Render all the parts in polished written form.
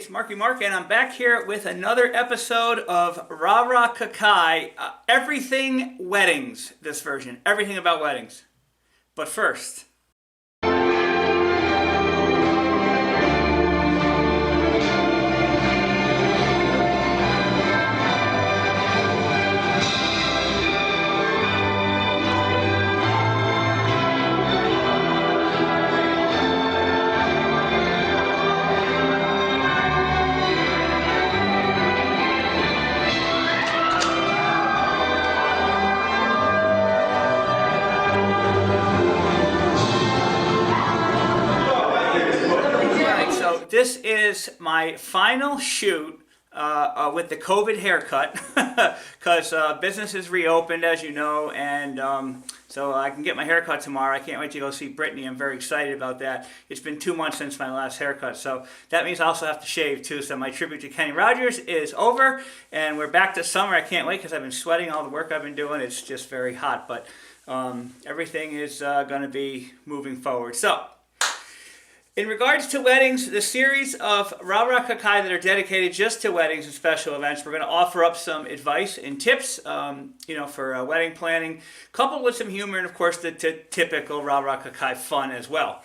it's Marky Mark, and I'm back here with another episode of RaRaKaKi. Everything weddings, this version. Everything about weddings. But first... This is my final shoot with the COVID haircut because business is reopened, as you know, and so I can get my haircut tomorrow. I can't wait to go see Brittany. I'm very excited about that. It's been 2 months since my last haircut, so that means I also have to shave too. So my tribute to Kenny Rogers is over, and we're back to summer. I can't wait because I've been sweating all the work I've been doing. It's just very hot, but everything is going to be moving forward. So, in regards to weddings, the series of RaRaKaKi that are dedicated just to weddings and special events, we're going to offer up some advice and tips, for wedding planning, coupled with some humor and, of course, the typical RaRaKaKi fun as well.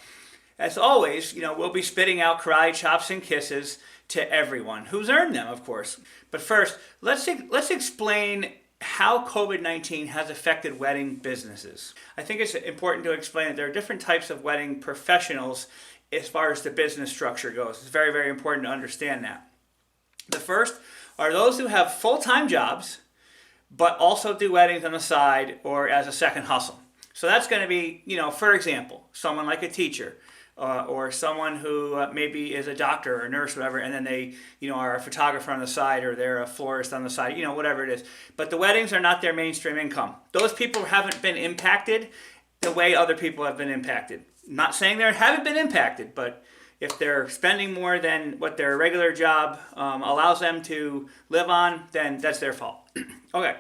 As always, we'll be spitting out karate chops and kisses to everyone who's earned them, of course. But first, let's explain how COVID-19 has affected wedding businesses. I think it's important to explain that there are different types of wedding professionals as far as the business structure goes. It's very, very important to understand that. The first are those who have full-time jobs, but also do weddings on the side or as a second hustle. So that's going to be, for example, someone like a teacher or someone who maybe is a doctor or a nurse, whatever, and then they, are a photographer on the side or they're a florist on the side, whatever it is. But the weddings are not their mainstream income. Those people haven't been impacted the way other people have been impacted. Not saying they haven't been impacted, but if they're spending more than what their regular job allows them to live on, then that's their fault. Okay.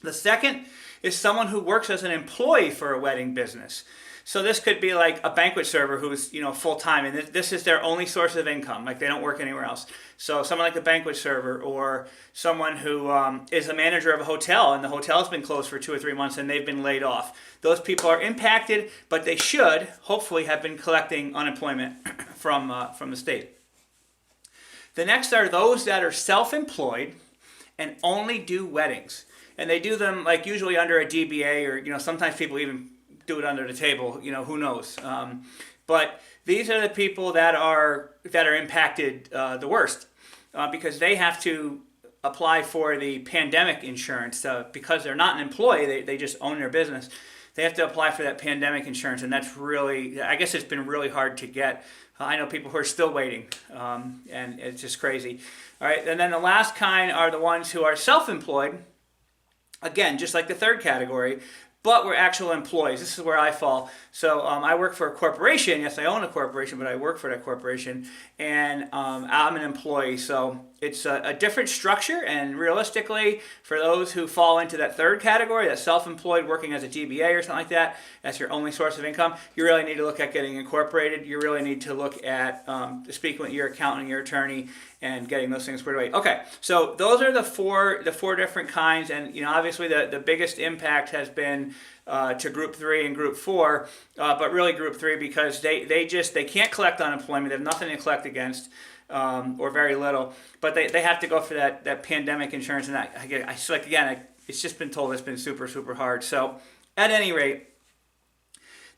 The second is someone who works as an employee for a wedding business. So this could be like a banquet server who's, full-time, and this is their only source of income. Like, they don't work anywhere else. So someone like a banquet server or someone who is a manager of a hotel, and the hotel's been closed for 2 or 3 months and they've been laid off. Those people are impacted, but they should, hopefully, have been collecting unemployment from the state. The next are those that are self-employed and only do weddings. And they do them, like, usually under a DBA or, sometimes people even do it under the table, who knows. But these are the people that are impacted the worst because they have to apply for the pandemic insurance because they're not an employee, they just own their business. They have to apply for that pandemic insurance, and that's really, I guess it's been really hard to get. I know people who are still waiting, and it's just crazy. All right, and then the last kind are the ones who are self-employed, again, just like the third category, but we're actual employees. This is where I fall. So I work for a corporation. Yes, I own a corporation, but I work for that corporation, and I'm an employee. So it's a different structure, and realistically, for those who fall into that third category, that self-employed working as a DBA or something like that, that's your only source of income, you really need to look at getting incorporated. You really need to look at speaking with your accountant, your attorney, and getting those things squared away. Okay, so those are the four different kinds, and obviously the biggest impact has been to Group 3 and Group 4, but really Group 3 because they can't collect unemployment. They have nothing to collect against, or very little, but they have to go for that pandemic insurance, and it's just been told it's been super, super hard. So at any rate,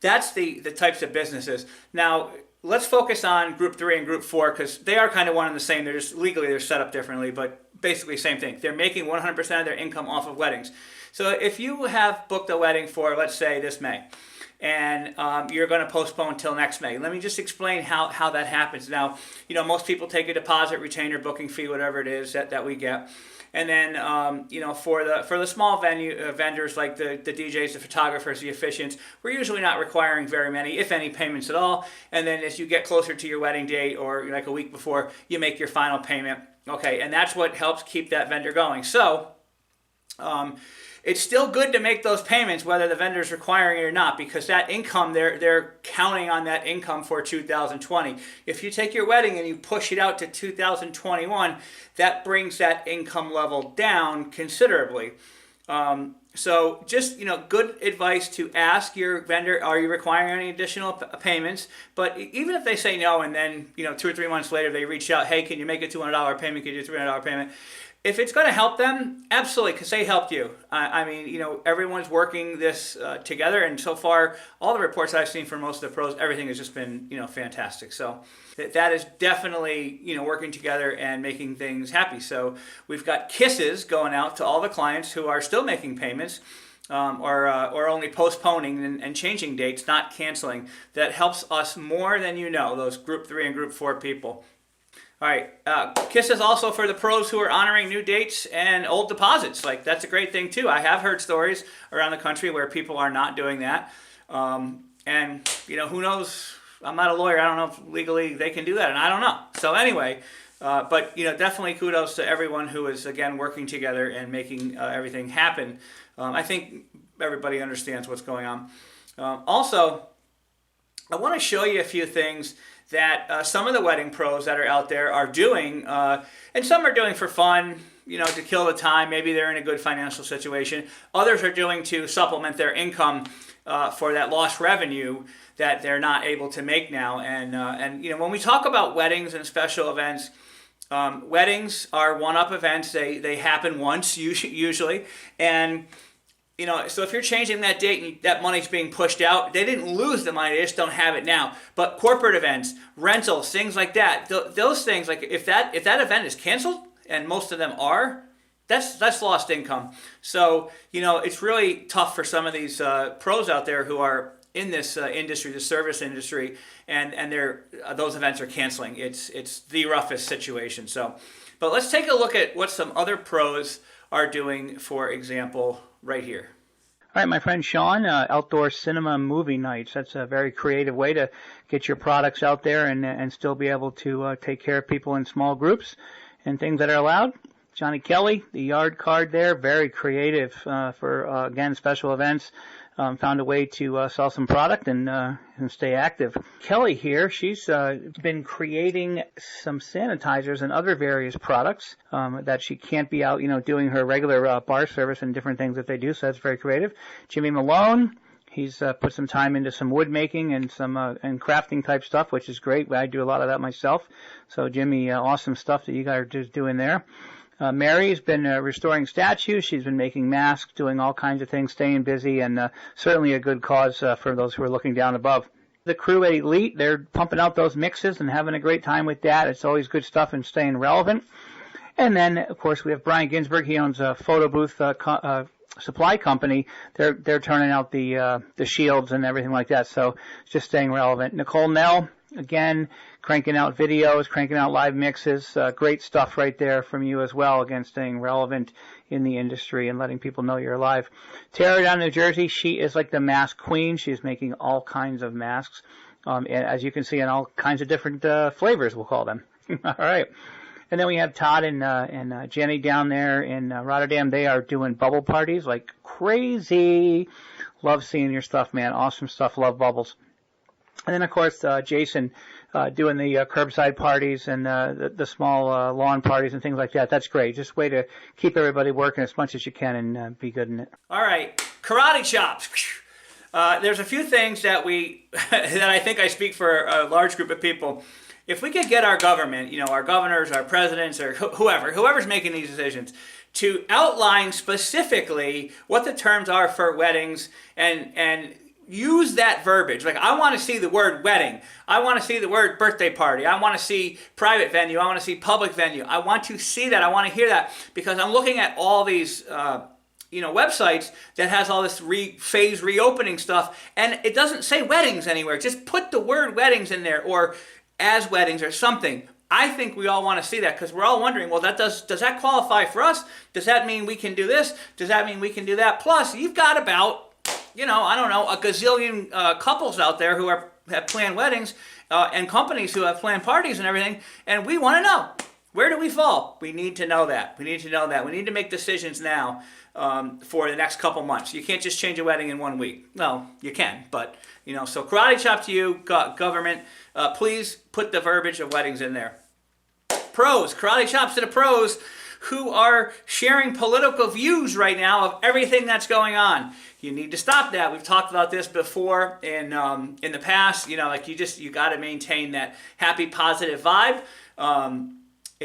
that's the types of businesses. Now, let's focus on Group 3 and Group 4 because they are kind of one and the same. They're just legally they're set up differently, but basically same thing. They're making 100% of their income off of weddings. So if you have booked a wedding for, let's say, this May, and you're going to postpone until next May, let me just explain how that happens. Now, most people take a deposit, retainer, booking fee, whatever it is that we get. And then, for the small vendors like the DJs, the photographers, the officiants, we're usually not requiring very many, if any, payments at all. And then as you get closer to your wedding date or like a week before, you make your final payment. Okay, and that's what helps keep that vendor going. So It's still good to make those payments whether the vendor's requiring it or not, because that income, they're counting on that income for 2020. If you take your wedding and you push it out to 2021, that brings that income level down considerably. So just, good advice to ask your vendor, are you requiring any additional payments? But even if they say no, and then, 2 or 3 months later they reach out, hey, can you make a $200 payment? Can you do a $300 payment? If it's going to help them, absolutely, because they helped you. I mean, everyone's working this together, and so far, all the reports I've seen from most of the pros, everything has just been, fantastic. So that is definitely, working together and making things happy. So we've got kisses going out to all the clients who are still making payments, or only postponing and changing dates, not canceling. That helps us more than those Group 3 and Group 4 people. All right, kisses also for the pros who are honoring new dates and old deposits. Like, that's a great thing too. I have heard stories around the country where people are not doing that. And, who knows? I'm not a lawyer. I don't know if legally they can do that, and I don't know. So anyway, but, definitely kudos to everyone who is, again, working together and making everything happen. I think everybody understands what's going on. Also, I want to show you a few things that some of the wedding pros that are out there are doing, and some are doing for fun, to kill the time. Maybe they're in a good financial situation. Others are doing to supplement their income for that lost revenue that they're not able to make now. And when we talk about weddings and special events, weddings are one-up events. They happen once usually, and so if you're changing that date and that money's being pushed out, they didn't lose the money, they just don't have it now. But corporate events, rentals, things like that, those things, like if that event is canceled, and most of them are, that's lost income. So, it's really tough for some of these pros out there who are in this industry, the service industry, and those events are canceling. It's the roughest situation. So, but let's take a look at what some other pros are doing, for example, right here. All right, my friend Sean, outdoor cinema movie nights. That's a very creative way to get your products out there and still be able to take care of people in small groups and things that are allowed. Johnny Kelly, the yard card there, very creative for, again, special events. Found a way to sell some product and stay active. Kelly here, she's been creating some sanitizers and other various products that she can't be out, doing her regular bar service and different things that they do, so that's very creative. Jimmy Malone, he's put some time into some wood making and some and crafting type stuff, which is great. I do a lot of that myself. So Jimmy, awesome stuff that you guys are just doing there. Mary's been restoring statues. She's been making masks, doing all kinds of things, staying busy, and certainly a good cause for those who are looking down above. The crew at Elite, they're pumping out those mixes and having a great time with that. It's always good stuff and staying relevant. And then, of course, we have Brian Ginsberg. He owns a photo booth supply company. They're turning out the shields and everything like that. So just staying relevant. Nicole Nell, again, cranking out videos, cranking out live mixes. Great stuff right there from you as well. Again, staying relevant in the industry and letting people know you're alive. Tara down in New Jersey, she is like the mask queen. She's making all kinds of masks, and as you can see, in all kinds of different flavors, we'll call them. All right. And then we have Todd and Jenny down there in Rotterdam. They are doing bubble parties like crazy. Love seeing your stuff, man. Awesome stuff. Love bubbles. And then, of course, Jason doing the curbside parties and the small lawn parties and things like that. That's great. Just a way to keep everybody working as much as you can and be good in it. All right. Karate chops. There's a few things that that I think I speak for a large group of people. If we could get our government, our governors, our presidents, or whoever's making these decisions, to outline specifically what the terms are for weddings and use that verbiage. Like, I want to see the word wedding. I want to see the word birthday party. I want to see private venue. I want to see public venue. I want to see that. I want to hear that, because I'm looking at all these websites that has all this phase reopening stuff, and it doesn't say weddings anywhere. Just put the word weddings in there, or as weddings or something. I think we all want to see that, because we're all wondering, well, does that qualify for us? Does that mean we can do this? Does that mean we can do that? Plus, you've got about, I don't know, a gazillion couples out there who have planned weddings and companies who have planned parties and everything, and we want to know. Where do we fall? We need to know that. We need to know that. We need to make decisions now for the next couple months. You can't just change a wedding in 1 week. Well, you can, but, so karate chop to you, government. Please put the verbiage of weddings in there. Pros, karate chops to the pros who are sharing political views right now of everything that's going on. You need to stop that. We've talked about this before in the past. You got to maintain that happy, positive vibe.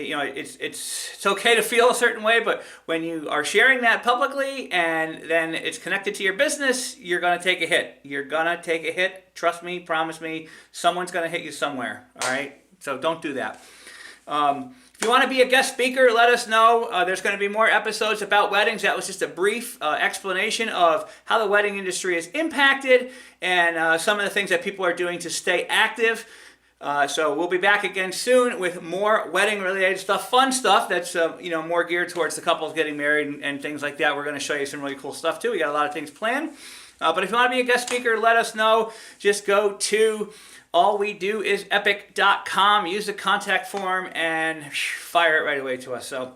It's okay to feel a certain way, but when you are sharing that publicly and then it's connected to your business, you're going to take a hit. You're going to take a hit. Trust me, promise me, someone's going to hit you somewhere. All right? So don't do that. If you want to be a guest speaker, let us know. There's going to be more episodes about weddings. That was just a brief explanation of how the wedding industry is impacted and some of the things that people are doing to stay active. So we'll be back again soon with more wedding-related stuff, fun stuff that's more geared towards the couples getting married and things like that. We're going to show you some really cool stuff too. We got a lot of things planned. But if you want to be a guest speaker, let us know. Just go to allwedoisepic.com, use the contact form, and fire it right away to us. So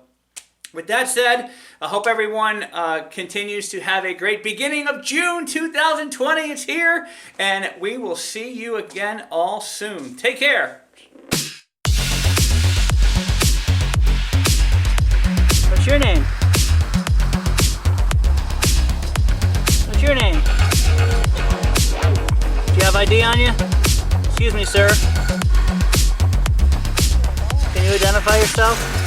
with that said, I hope everyone continues to have a great beginning of June 2020. It's here, and we will see you again all soon. Take care. What's your name? What's your name? Do you have ID on you? Excuse me, sir. Can you identify yourself?